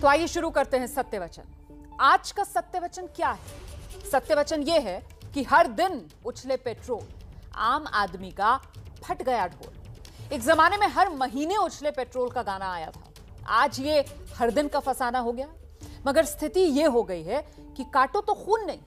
आइए शुरू करते हैं सत्य वचन। आज का सत्य वचन क्या है? सत्य वचन यह है कि हर दिन उछले पेट्रोल, आम आदमी का फट गया ढोल। एक जमाने में हर महीने उछले पेट्रोल का गाना आया था, आज ये हर दिन का फसाना हो गया। मगर स्थिति ये हो गई है कि काटो तो खून नहीं,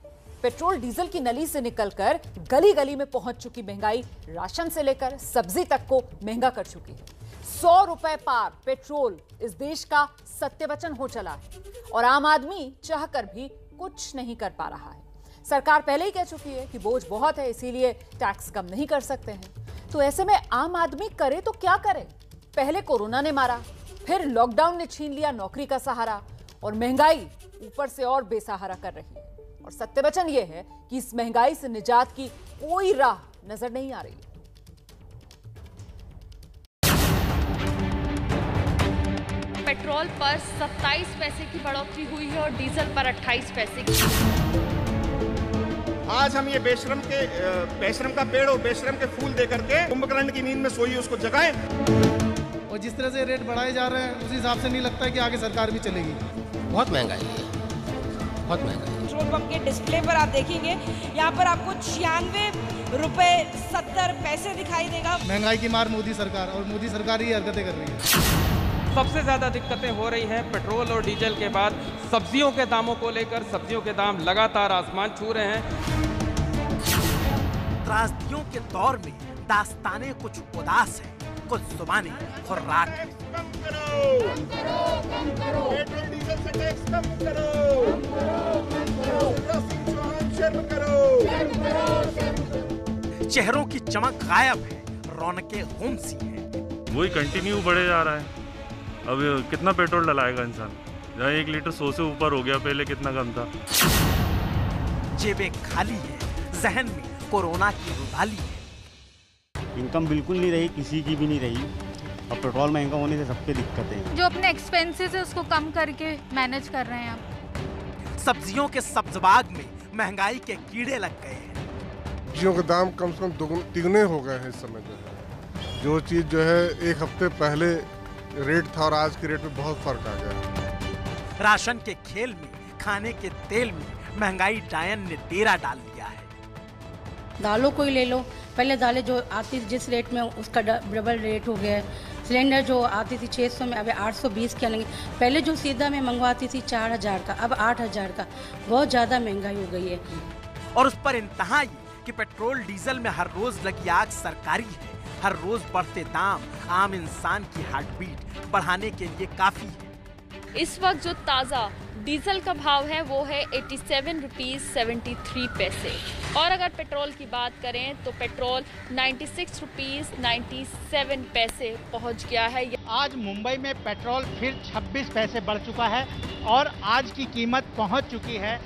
पेट्रोल डीजल की नली से निकलकर गली गली में पहुंच चुकी महंगाई राशन से लेकर सब्जी तक को महंगा कर चुकी है। 100 रुपए पार पेट्रोल इस देश का सत्य वचन हो चला है और आम आदमी चाहकर भी कुछ नहीं कर पा रहा है। सरकार पहले ही कह चुकी है कि बोझ बहुत है, इसीलिए टैक्स कम नहीं कर सकते हैं। तो ऐसे में आम आदमी करे तो क्या करे? पहले कोरोना ने मारा, फिर लॉकडाउन ने छीन लिया नौकरी का सहारा और महंगाई ऊपर से और बेसहारा कर रही है। और सत्य वचन यह है कि इस महंगाई से निजात की कोई राह नजर नहीं आ रही है। पेट्रोल पर 27 पैसे की बढ़ोतरी हुई है और डीजल पर 28 पैसे की। आज हम ये बेशरम का पेड़ और बेशरम के फूल दे करके कुंभकर्ण की नींद में सोई उसको जगाएं। और जिस तरह से रेट बढ़ाए जा रहे हैं उस हिसाब से नहीं लगता है कि आगे सरकार भी चलेगी। बहुत महंगाई है, बहुत महंगाई है। पेट्रोल पंप के डिस्प्ले पर आप देखेंगे, यहाँ पर आपको 96 रुपए 70 पैसे दिखाई देगा। महंगाई की मार मोदी सरकार, और मोदी सरकार ही हरकतें कर रही है। सबसे ज़्यादा दिक्कतें हो रही है पेट्रोल और डीजल के बाद सब्जियों के दामों को लेकर। सब्जियों के दाम लगातार आसमान छू रहे हैं। त्रासदियों के दौर में दास्तानें कुछ उदास है, कुछ जुबानें खुर्राक है। कम करो, पेट्रोल डीजल से टैक्स कम करो, शर्म करो। चेहरों की चमक गायब है, रौनकें गुम सी हैं। वही कंटिन्यू बढ़े जा रहा है। अब कितना पेट्रोल डलाएगा इंसान? जहाँ 1 लीटर 100 से ऊपर हो गया, पहले कितना कम था। जेबें खाली है, जहन में कोरोना की रुधाली है। इनकम बिल्कुल नहीं रही, किसी की भी नहीं रही। अब पेट्रोल महंगा होने से सबके दिक्कतें हैं। जो अपने एक्सपेंसेस है उसको कम करके मैनेज कर रहे हैं आप। सब्जियों के सब्ज बाग में महंगाई के कीड़े लग गए हैं। सब्जियों के दाम कम से कम तिगुने हो गए हैं इस समय। जो चीज़ जो है 1 हफ्ते पहले रेट था और आज के रेट में बहुत फर्क आ गया। राशन के खेल में, खाने के तेल में महंगाई डायन ने डेरा डाल लिया है। दालों को ही ले लो, पहले दालें जो आती थी जिस रेट में उसका डबल रेट हो गया है। सिलेंडर जो आती थी 600 में, अब 820 के आएंगे। पहले जो सीधा में मंगवाती थी 4000 का, अब 8000 का। बहुत ज़्यादा महंगाई हो गई है। और उस पर इंतहा ये कि पेट्रोल डीजल में हर रोज लगी आग सरकारी है। हर रोज बढ़ते दाम आम इंसान की हार्ट बीट बढ़ाने के लिए काफी है। इस वक्त जो ताज़ा डीजल का भाव है वो है 87 रुपीज़ 73 पैसे और अगर पेट्रोल की बात करें तो पेट्रोल 96 रुपीज़ 97 पैसे पहुंच गया है। आज मुंबई में पेट्रोल फिर 26 पैसे बढ़ चुका है और आज की कीमत पहुंच चुकी है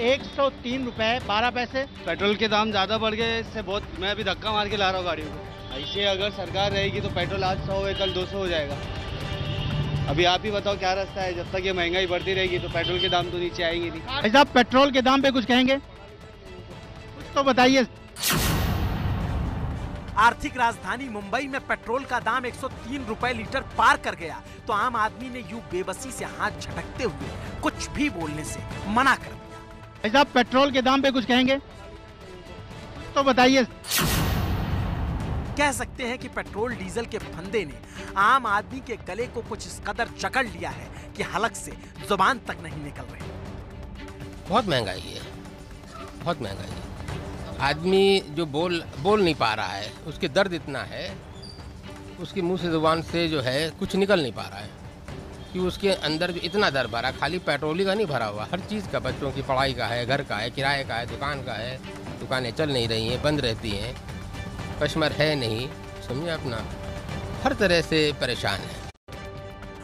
103 रुपए 12 पैसे। पेट्रोल के दाम ज़्यादा बढ़ गए, इससे बहुत मैं अभी धक्का मार के ला रहा हूँ गाड़ियों को। ऐसे अगर सरकार रहेगी तो पेट्रोल आज 100 है, कल 200 हो जाएगा। अभी आप ही बताओ क्या रास्ता है? जब तक ये महंगाई बढ़ती रहेगी तो पेट्रोल के दाम तो नीचे आएंगे नहीं। ऐसा पेट्रोल के दाम पे कुछ कहेंगे? कुछ तो बताइए। आर्थिक राजधानी मुंबई में पेट्रोल का दाम 103 रुपए लीटर पार कर गया तो आम आदमी ने यूं बेबसी से हाथ झटकते हुए कुछ भी बोलने से मना कर दिया। ऐसा पेट्रोल के दाम पे कुछ कहेंगे? कुछ तो बताइए। कह सकते हैं कि पेट्रोल डीजल के फंदे ने आम आदमी के गले को कुछ इस कदर जकड़ लिया है कि हलक से जुबान तक नहीं निकल रही। बहुत महंगाई है, बहुत महंगाई है। आदमी जो बोल नहीं पा रहा है, उसके दर्द इतना है, उसकी मुंह से जुबान से जो है कुछ निकल नहीं पा रहा है कि उसके अंदर जो इतना दर्द भरा, खाली पेट्रोल का नहीं भरा हुआ, हर चीज़ का, बच्चों की पढ़ाई का है, घर का है, किराए का है, दुकान का है। दुकानें चल नहीं रही हैं, बंद रहती हैं, कस्टमर है नहीं, समझे अपना, हर तरह से परेशान है।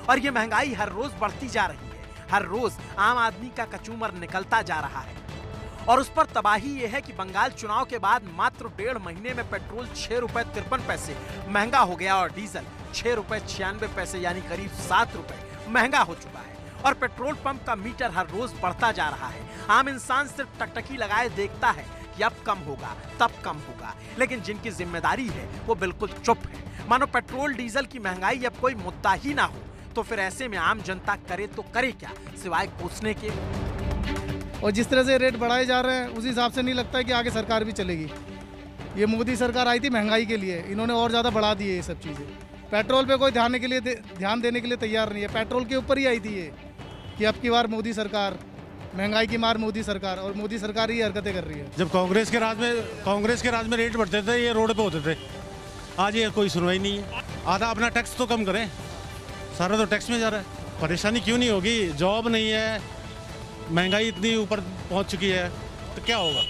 और ये महंगाई हर रोज बढ़ती जा रही है। हर रोज आम आदमी का कचूमर निकलता जा रहा है। और उस पर तबाही ये है कि बंगाल चुनाव के बाद मात्र 1.5 महीने में पेट्रोल 6 रुपए 53 पैसे महंगा हो गया और डीजल 6 रुपए 96 पैसे यानी करीब 7 रुपए महंगा हो चुका है। और पेट्रोल पंप का मीटर हर रोज बढ़ता जा रहा है। आम इंसान सिर्फ टकटकी लगाए देखता है कि अब कम होगा, तब कम होगा, लेकिन जिनकी जिम्मेदारी है वो बिल्कुल चुप है। मानो पेट्रोल डीजल की महंगाई अब कोई मुद्दा ही ना हो। तो फिर ऐसे में आम जनता करे तो करे क्या सिवाय कोसने के। और जिस तरह से रेट बढ़ाए जा रहे हैं उस हिसाब से नहीं लगता है कि आगे सरकार भी चलेगी। ये मोदी सरकार आई थी महंगाई के लिए, इन्होंने और ज़्यादा बढ़ा दी है ये सब चीज़ें। पेट्रोल पे कोई ध्यान देने के लिए तैयार नहीं है। पेट्रोल के ऊपर ही आई थी ये कि अब की बार मोदी सरकार, महंगाई की मार मोदी सरकार, और मोदी सरकार ही हरकतें कर रही है। जब कांग्रेस के राज में रेट बढ़ते थे ये रोड पे होते थे, आज ये कोई सुनवाई नहीं है। आधा अपना टैक्स तो कम करें, सारा तो टैक्स में जा रहा है। परेशानी क्यों नहीं होगी? जॉब नहीं है, महंगाई इतनी ऊपर पहुंच चुकी है, तो क्या होगा?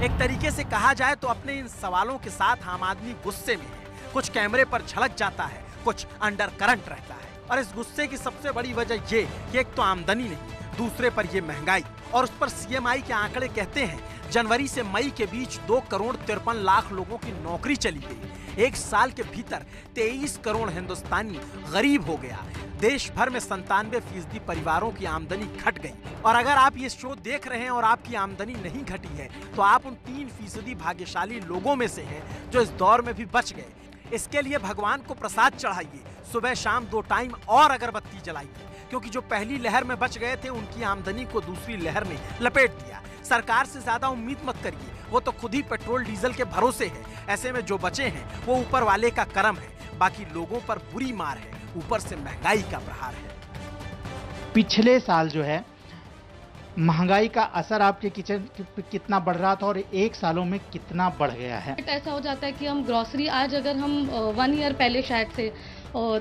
एक तरीके से कहा जाए तो अपने इन सवालों के साथ आम आदमी गुस्से में है। कुछ कैमरे पर झलक जाता है, कुछ अंडर करंट रहता है। और इस गुस्से की सबसे बड़ी वजह ये कि एक तो आमदनी नहीं, दूसरे पर ये महंगाई, और उस पर सीएमआई के आंकड़े कहते हैं जनवरी से मई के बीच 2,53,00,000 लोगों की नौकरी चली गई। एक साल के भीतर 23 करोड़ हिंदुस्तानी गरीब हो गया। देश भर में 97% परिवारों की आमदनी घट गई। और अगर आप ये शो देख रहे हैं और आपकी आमदनी नहीं घटी है तो आप उन 3% भाग्यशाली लोगों में से हैं जो इस दौर में भी बच गए। इसके लिए भगवान को प्रसाद चढ़ाइए, सुबह शाम 2 टाइम और अगरबत्ती जलाइए, क्योंकि जो पहली लहर में बच गए थे उनकी आमदनी को दूसरी लहर ने लपेट दिया। सरकार से ज्यादा उम्मीद मत करिए, वो तो खुद ही पेट्रोल डीजल के भरोसे है। ऐसे में जो बचे हैं वो ऊपर वाले का करम है, बाकी लोगों पर बुरी मार है, ऊपर से महंगाई का प्रहार है। पिछले साल जो है महंगाई का असर आपके किचन कितना बढ़ रहा था और 1 सालों में कितना बढ़ गया है? ऐसा हो जाता है कि हम ग्रोसरी आज अगर हम 1 ईयर पहले शायद से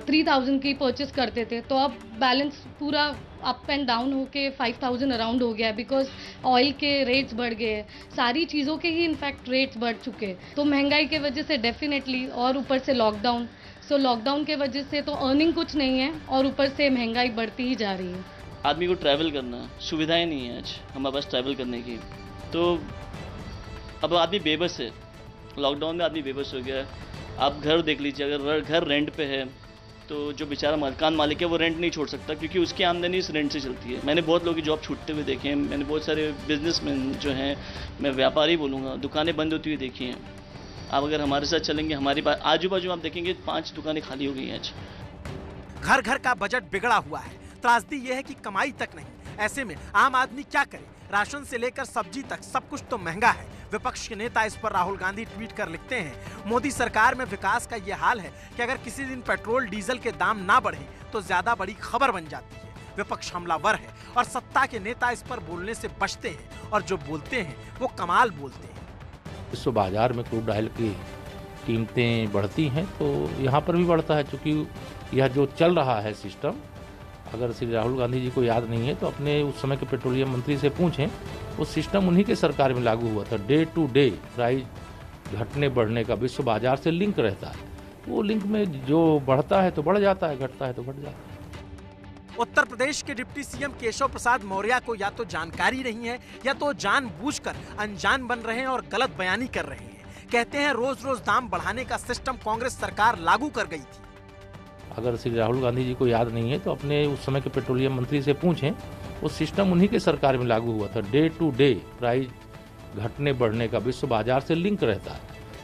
3000 की परचेस करते थे तो अब बैलेंस पूरा अप एंड डाउन होके 5000 अराउंड हो गया, बिकॉज ऑयल के रेट्स बढ़ गए, सारी चीज़ों के ही इनफैक्ट रेट्स बढ़ चुके। तो महंगाई के वजह से डेफिनेटली, और ऊपर से लॉकडाउन, सो लॉकडाउन के वजह से तो अर्निंग कुछ नहीं है और ऊपर से महंगाई बढ़ती ही जा रही है। आदमी को ट्रैवल करना सुविधाएं नहीं है आज हमारे पास ट्रैवल करने की, तो अब आदमी बेबस है। लॉकडाउन में आदमी बेबस हो गया है। आप घर देख लीजिए, अगर घर रेंट पे है तो जो बेचारा मकान मालिक है वो रेंट नहीं छोड़ सकता, क्योंकि उसकी आमदनी इस रेंट से चलती है। मैंने बहुत लोगों की जॉब छूटते हुए देखे हैं, मैंने बहुत सारे बिजनेसमैन जो हैं, मैं व्यापारी बोलूँगा, दुकानें बंद होती हुई देखी हैं। आप अगर हमारे साथ चलेंगे, हमारी बात आजू बाजू आप देखेंगे 5 दुकानें खाली हो गई हैं आज। घर घर का बजट बिगड़ा हुआ है। त्रासदी यह है कि कमाई तक नहीं। ऐसे में आम आदमी क्या करे? राशन से लेकर सब्जी तक सब कुछ तो महंगा है। विपक्ष के नेता इस पर राहुल गांधी ट्वीट कर लिखते हैं, मोदी सरकार में विकास का ये हाल है कि अगर किसी दिन पेट्रोल डीजल के दाम ना बढ़े तो ज्यादा बड़ी खबर बन जाती है। विपक्ष हमलावर है और सत्ता के नेता इस पर बोलने से बचते हैं, और जो बोलते हैं वो कमाल बोलते हैं। विश्व बाजार में क्रूड ऑयल की कीमतें बढ़ती हैं तो यहाँ पर भी बढ़ता है, क्योंकि यह जो चल रहा है सिस्टम, अगर श्री राहुल गांधी जी को याद नहीं है तो अपने उस समय के पेट्रोलियम मंत्री से पूछें, वो सिस्टम उन्हीं के सरकार में लागू हुआ था। डे टू डे प्राइस घटने बढ़ने का विश्व बाजार से लिंक रहता है। वो लिंक में जो बढ़ता है तो बढ़ जाता है, घटता है तो घट जाता है। उत्तर प्रदेश के डिप्टी सीएम केशव प्रसाद मौर्य को या तो जानकारी नहीं है या तो जानबूझकर अनजान बन रहे हैं और गलत बयानी कर रहे हैं। कहते हैं रोज रोज दाम बढ़ाने का सिस्टम कांग्रेस सरकार लागू कर गई थी। अगर श्री राहुल गांधी जी को याद नहीं है तो अपने उस समय के पेट्रोलियम मंत्री से पूछें, वो सिस्टम उन्हीं के सरकार में लागू हुआ था। डे टू डे प्राइस घटने बढ़ने का विश्व बाजार से लिंक रहता है।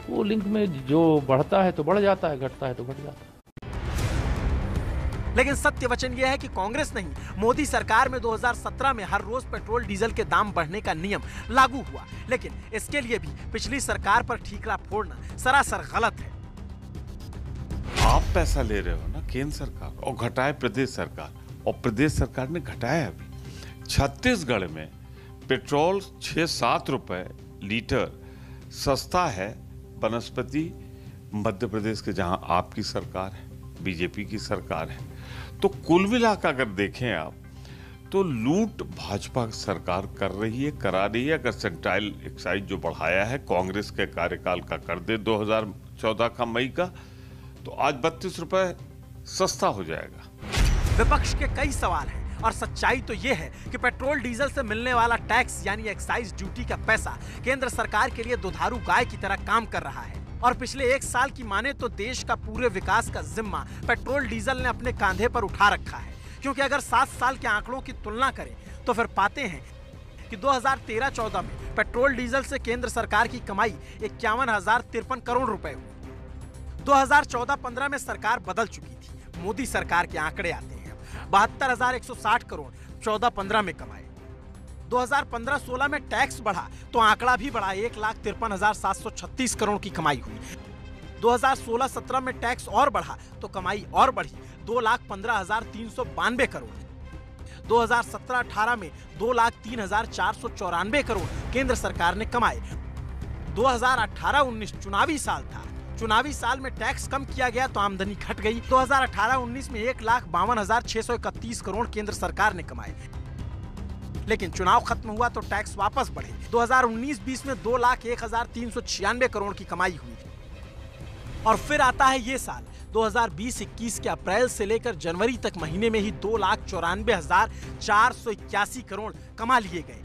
वो लिंक में जो बढ़ता है तो बढ़ जाता है, घटता है तो घट जाता है। लेकिन सत्य वचन यह है कि कांग्रेस नहीं, मोदी सरकार में 2017 में हर रोज पेट्रोल डीजल के दाम बढ़ने का नियम लागू हुआ। लेकिन इसके लिए भी पिछली सरकार पर ठीकरा फोड़ना सरासर गलत है। आप पैसा ले रहे हो ना केंद्र सरकार, और घटाए प्रदेश सरकार, और प्रदेश सरकार ने घटाया अभी। छत्तीसगढ़ में पेट्रोल 6-7 रुपए लीटर सस्ता है बनस्पति मध्य प्रदेश के, जहां आपकी सरकार है, बीजेपी की सरकार है। तो कुल मिलाकर अगर देखें आप तो लूट भाजपा सरकार कर रही है, करा रही है। अगर सेंट्रल एक्साइज जो बढ़ाया है कांग्रेस के कार्यकाल का कर दे 2014 का मई का, तो आज 32 रुपए सस्ता हो जाएगा। विपक्ष के कई सवाल हैं और सच्चाई तो ये है कि पेट्रोल डीजल से मिलने वाला टैक्स यानी एक्साइज ड्यूटी का पैसा केंद्र सरकार के लिए दुधारू गाय की तरह काम कर रहा है। और पिछले 1 साल की माने तो देश का पूरे विकास का जिम्मा पेट्रोल डीजल ने अपने कांधे पर उठा रखा है। क्योंकि अगर 7 साल के आंकड़ों की तुलना करें तो फिर पाते हैं कि 2013-14 में पेट्रोल डीजल से केंद्र सरकार की कमाई 51,053 करोड़ रुपए हुई। 2014-15 में सरकार बदल चुकी थी, मोदी सरकार के आंकड़े आते हैं। 72,160 करोड़ 14-15 में कमाए। 2015-16 में टैक्स बढ़ा तो आंकड़ा भी बढ़ा, 1,53,736 करोड़ की कमाई हुई। 2016-17 में टैक्स और बढ़ा तो कमाई और बढ़ी, 2,15,392 करोड़। 2017-18 में 2,03,494 करोड़ केंद्र सरकार ने कमाए। 2018-19 चुनावी साल था, चुनावी साल में टैक्स कम किया गया तो आमदनी घट गई। 2018-19 में 1,52,631 करोड़ केंद्र सरकार ने कमाए, लेकिन चुनाव खत्म हुआ तो टैक्स वापस बढ़े। 2019-20 में 2,01,396 करोड़ की कमाई हुई। और फिर आता है ये साल 2020-21 के अप्रैल से लेकर जनवरी तक महीने में ही 2,94,481 करोड़ कमा लिए गए।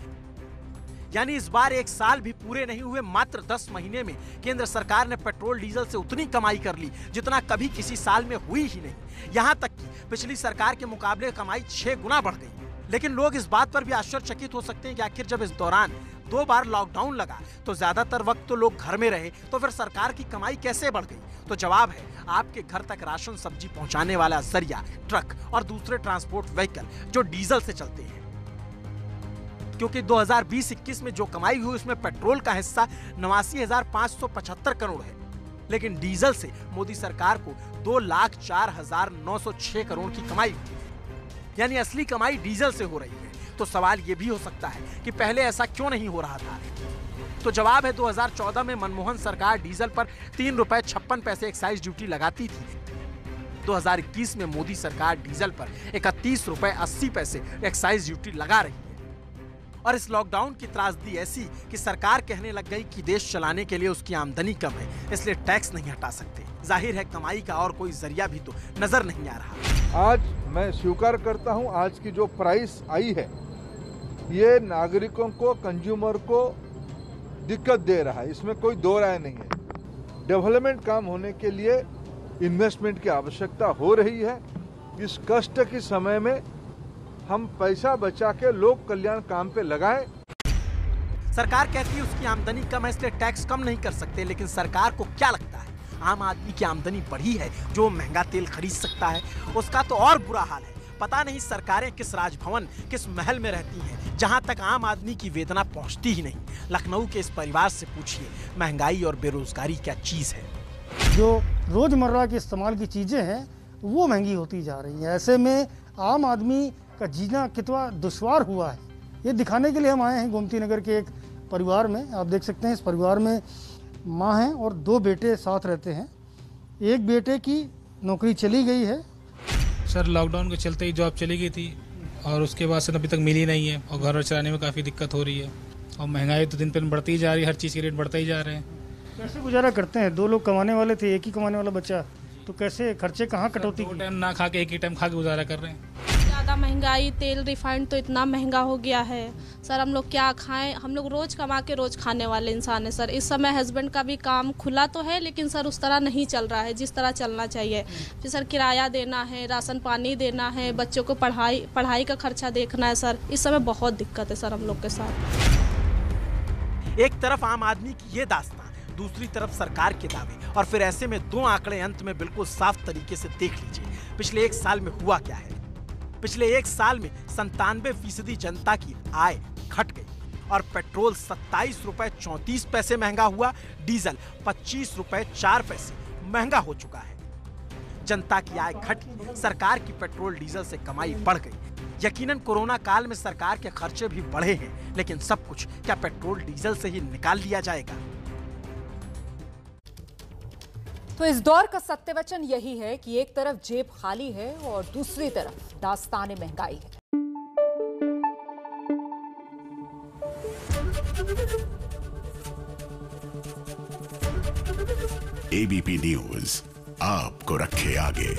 यानी इस बार एक साल भी पूरे नहीं हुए, मात्र 10 महीने में केंद्र सरकार ने पेट्रोल डीजल से उतनी कमाई कर ली जितना कभी किसी साल में हुई ही नहीं। यहाँ तक कि पिछली सरकार के मुकाबले कमाई 6 गुना बढ़ गई। लेकिन लोग इस बात पर भी आश्चर्यचकित हो सकते हैं कि आखिर जब इस दौरान 2 बार लॉकडाउन लगा तो ज्यादातर वक्त तो लोग घर में रहे, तो फिर सरकार की कमाई कैसे बढ़ गई? तो जवाब है आपके घर तक राशन सब्जी पहुंचाने वाला जरिया ट्रक और दूसरे ट्रांसपोर्ट व्हीकल जो डीजल से चलते हैं। क्योंकि 2020-21 में जो कमाई हुई उसमें पेट्रोल का हिस्सा 89,575 करोड़ है, लेकिन डीजल से मोदी सरकार को 2,04,906 करोड़ की कमाई हुई। यानी असली कमाई डीजल से हो रही है। तो सवाल ये भी हो सकता है कि पहले ऐसा क्यों नहीं हो रहा था? तो जवाब है 2014 में मनमोहन सरकार डीजल पर 3 रुपए 56 पैसे एक्साइज ड्यूटी लगाती थी। 2021 में मोदी सरकार डीजल पर 31 रुपए 80 पैसे एक्साइज ड्यूटी लगा रही है। और इस लॉकडाउन की त्रासदी ऐसी कि सरकार कहने लग गई कि देश चलाने के लिए उसकी आमदनी कम है, इसलिए टैक्स नहीं हटा सकते। जाहिर है कमाई का और कोई जरिया भी तो नजर नहीं आ रहा। आज मैं स्वीकार करता हूं, आज की जो प्राइस आई है ये नागरिकों को, कंज्यूमर को दिक्कत दे रहा है, इसमें कोई दो राय नहीं है। डेवलपमेंट काम होने के लिए इन्वेस्टमेंट की आवश्यकता हो रही है। इस कष्ट के समय में हम पैसा बचा के लोक कल्याण काम पे लगाएं। सरकार कहती है उसकी आमदनी कम है इसलिए टैक्स कम नहीं कर सकते, लेकिन सरकार को क्या लगता है आम आदमी की आमदनी बढ़ी है जो महंगा तेल खरीद सकता है? उसका तो और बुरा हाल है। पता नहीं सरकारें किस राजभवन, किस महल में रहती हैं जहां तक आम आदमी की वेदना पहुंचती ही नहीं। लखनऊ के इस परिवार से पूछिए महंगाई और बेरोजगारी क्या चीज है। जो रोजमर्रा के इस्तेमाल की चीजें हैं वो महंगी होती जा रही हैं। ऐसे में आम आदमी का जीना कितना दुश्वार हुआ है ये दिखाने के लिए हम आए हैं गोमती नगर के एक परिवार में। आप देख सकते हैं इस परिवार में माँ हैं और 2 बेटे साथ रहते हैं। एक बेटे की नौकरी चली गई है। सर लॉकडाउन के चलते ही जॉब चली गई थी और उसके बाद से अभी तक मिली नहीं है और घर चलाने में काफ़ी दिक्कत हो रही है और महंगाई तो दिन पर दिन बढ़ती ही जा रही है, हर चीज़ के रेट बढ़ते ही जा रहे हैं। कैसे गुजारा करते हैं? 2 लोग कमाने वाले थे, एक ही कमाने वाला बच्चा, तो कैसे खर्चे कहाँ कटौती? 2 टाइम ना खा के एक ही टाइम खा के गुजारा कर रहे हैं। ज़्यादा महंगाई, तेल रिफाइंड तो इतना महंगा हो गया है सर, हम लोग क्या खाएं? हम लोग रोज कमा के रोज खाने वाले इंसान है सर। इस समय हस्बैंड का भी काम खुला तो है लेकिन सर उस तरह नहीं चल रहा है जिस तरह चलना चाहिए। फिर सर किराया देना है, राशन पानी देना है, बच्चों को पढ़ाई का खर्चा देखना है सर। इस समय बहुत दिक्कत है सर हम लोग के साथ। एक तरफ आम आदमी की ये दास्तान, दूसरी तरफ सरकार के दावे, और फिर ऐसे में 2 आंकड़े अंत में बिल्कुल साफ तरीके से देख लीजिए पिछले 1 साल में हुआ क्या है। पिछले 1 साल में 97% जनता की आय घट गई और पेट्रोल 27 रुपए 34 पैसे महंगा हुआ, डीजल 25 रुपए 4 पैसे महंगा हो चुका है। जनता की आय घटी, सरकार की पेट्रोल डीजल से कमाई बढ़ गई। यकीनन कोरोना काल में सरकार के खर्चे भी बढ़े हैं, लेकिन सब कुछ क्या पेट्रोल डीजल से ही निकाल लिया जाएगा? तो इस दौर का सत्य वचन यही है कि एक तरफ जेब खाली है और दूसरी तरफ दास्ताने महंगाई है। एबीपी न्यूज आपको रखे आगे।